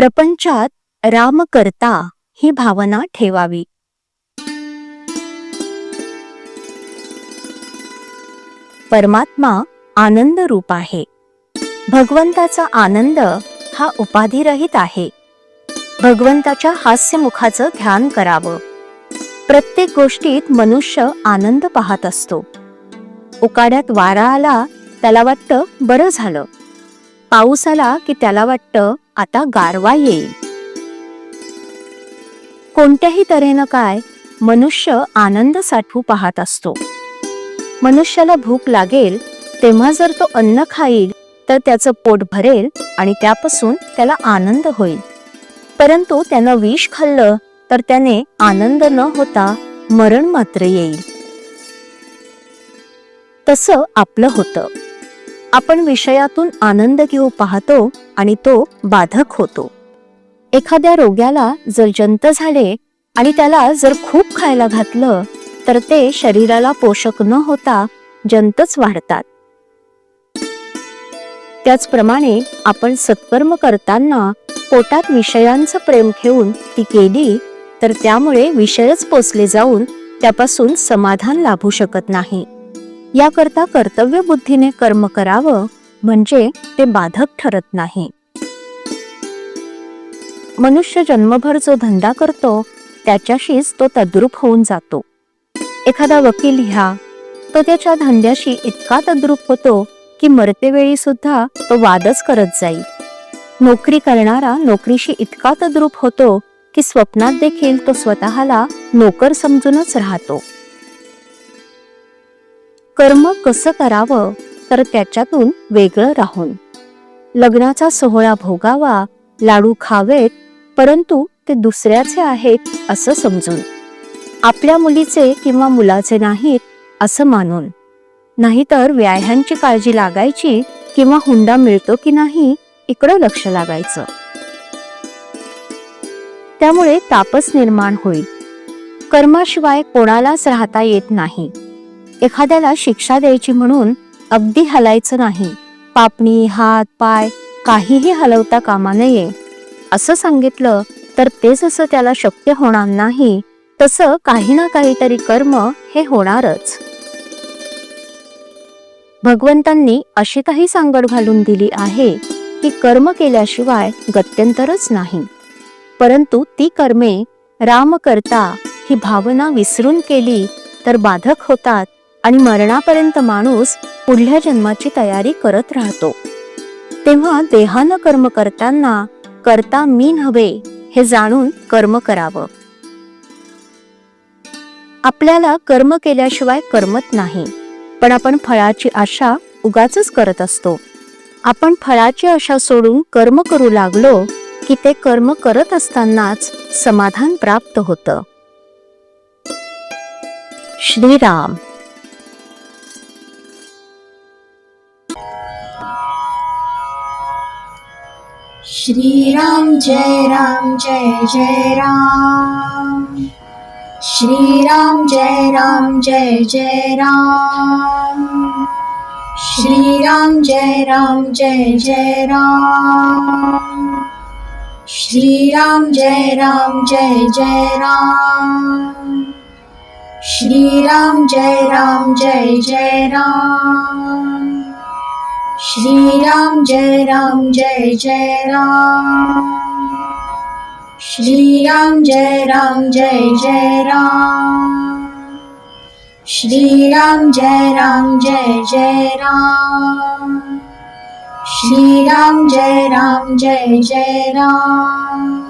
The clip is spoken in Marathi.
प्रपंचात राम करता ही भावना ठेवावी. परमात्मा आनंद रूप आहे. भगवंताचा आनंद हा उपाधिरहित आहे. भगवंताच्या हास्यमुखाचं ध्यान करावं. प्रत्येक गोष्टीत मनुष्य आनंद पाहत असतो. उकाड्यात वारा आला त्याला वाटतं बरं झालं. पाऊस आला की त्याला वाटतं आता गारवा येईल. कोणत्याही तऱ्हेनं काय मनुष्य आनंद साठवू पाहत असतो. मनुष्याला भूक लागेल तेव्हा जर तो अन्न खाईल तर त्याचं पोट भरेल आणि त्यापासून त्याला आनंद होईल. परंतु त्यानं विष खाल्लं तर त्याने आनंद न होता मरण मात्र येईल. तसं आपलं होतं. आपण विषयातून आनंद घेऊ पाहतो आणि तो बाधक होतो. एखाद्या रोग्याला जर जंत झाले आणि त्याला जर खूप खायला घातलं तर ते शरीराला पोषक न होता जंतच वाढतात. त्याचप्रमाणे आपण सत्कर्म करताना पोटात विषयांचं प्रेम ठेवून ती केली तर त्यामुळे विषयच पोचले जाऊन त्यापासून समाधान लाभू शकत नाही. याकरता कर्तव्य बुद्धीने कर्म करावं म्हणजे ते बाधक ठरत नाही. मनुष्य जन्मभर जो धंदा करतो त्याच्याशीच तो तद्रूप होऊन जातो. एखादा वकील ह्या तो त्याच्या धंद्याशी इतका तद्रूप होतो की मरतेवेळी सुद्धा तो वादच करत जाईल. नोकरी करणारा नोकरीशी इतका तद्रूप होतो की स्वप्नात देखील तो स्वतःला नोकर समजूनच राहतो. कर्म कसं करावं तर त्याच्यातून वेगळं राहून. लग्नाचा सोहळा भोगावा, लाडू खावेत, परंतु ते दुसऱ्याचे आहेत असं समजून. आपल्या मुलीचे किंवा मुलाचे नाहीत असं मानून. नाहीतर व्याह्यांची काळजी लागायची किंवा हुंडा मिळतो की नाही इकडं लक्ष लागायचं. त्यामुळे तापच निर्माण होईल. कर्माशिवाय कोणालाच राहता येत नाही. एखाद्याला शिक्षा द्यायची म्हणून अगदी हलायचं नाही. पापणी, हात, पाय काहीही हलवता कामा नये असं सांगितलं तर ते जसं त्याला शक्य होणार नाही तसं काही ना काहीतरी कर्म हे होणारच. भगवंतांनी अशी काही सांगड घालून दिली आहे की कर्म केल्याशिवाय गत्यंतरच नाही. परंतु ती कर्मे राम करता ही भावना विसरून केली तर बाधक होतात आणि मरणापर्यंत माणूस पुढल्या जन्माची तयारी करत राहतो. तेव्हा देहानं कर्म करताना करता मी नव्हे हे जाणून कर्म करावं. आपल्याला कर्म केल्याशिवाय करमत नाही, पण आपण फळाची आशा उगाचच करत असतो. आपण फळाची आशा सोडून कर्म करू लागलो की ते कर्म करत असतानाच समाधान प्राप्त होतं. श्रीराम. श्रीराम जय राम जय जय राम. श्रीराम जय राम जय जय राम. श्रीराम जय राम जय जय राम. श्रीराम जय राम जय जय राम. श्रीराम जय राम जय जय राम. श्रीराम जय राम जय जय राम. श्रीराम जय राम जय जय राम. श्रीराम जय राम जय जय राम. श्रीराम जय राम जय जय राम.